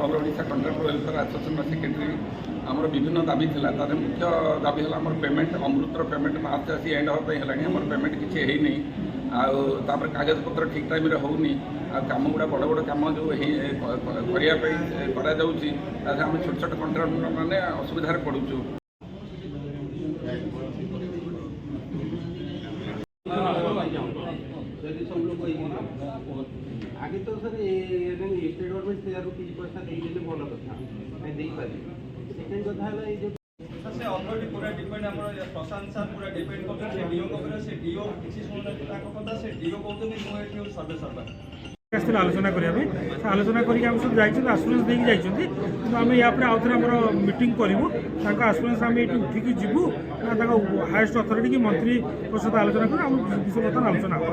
All Odisha contractor welfare association secretary आमर विभिन्न दाबी था तार मुख्य दाबी है आम पेमेंट अमृतर पेमेंट मार्च आसी एंड हाँ है पेमेंट किसी है नहीं आपर कागज पत्र ठीक टाइम होनी आम गुड़ा बड़ बड़ कम जो करने आम छोट छोट कॉन्ट्रैक्टर मैंने असुविधा पड़ूँ। आगे तो सर स्टेट गवर्नमेंट से किसी पैसा देदेले भल कथा सेकेंड कथा है जो से ऑलरेडी पूरा डिपेंड हमर प्रशांत सर पूरा डिपेंड करते से डीओ को से डीओ किसी सुन कथा से डीओ कहते मु एठी सर्वे सर्वे आसते आलोचना करने आलोचना करके सब जाइए आश्योरेंस देकी जाइए आम या आउ थे मीटिंग करूँ आश्योरेंस आम ये उठिकी जीवु हाएस्ट अथॉरिटी की मंत्री सहित आलोचना कर विषय बर्तमान आलोचना हो।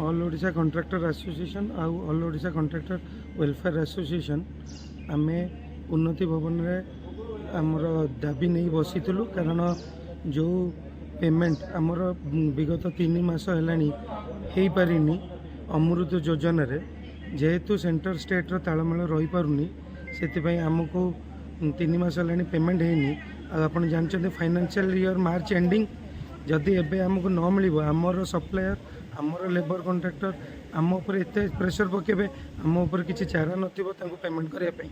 ऑल ओडिशा कॉन्ट्रैक्टर एसोसिएशन आउ all Odisha contractor welfare association आम उन्नति भवन रे आमर दाबी नहीं बसीलु कारण जो पेमेंट आमर विगत 3 मास है पारिनी अमृत योजन जेहेतु सेंटर स्टेट तालमेल रही पारुनी से आमको 3 मास है पेमेंट है आप जानते फाइनेंशियल ईयर मार्च एंडिंग जदि एबे आमको न मिल आमर सप्लायर आमर लेबर कॉन्ट्रैक्टर आम उपर एत प्रेशर पकेबे आम उपर किसी चारा नथिबो पेमेंट करने।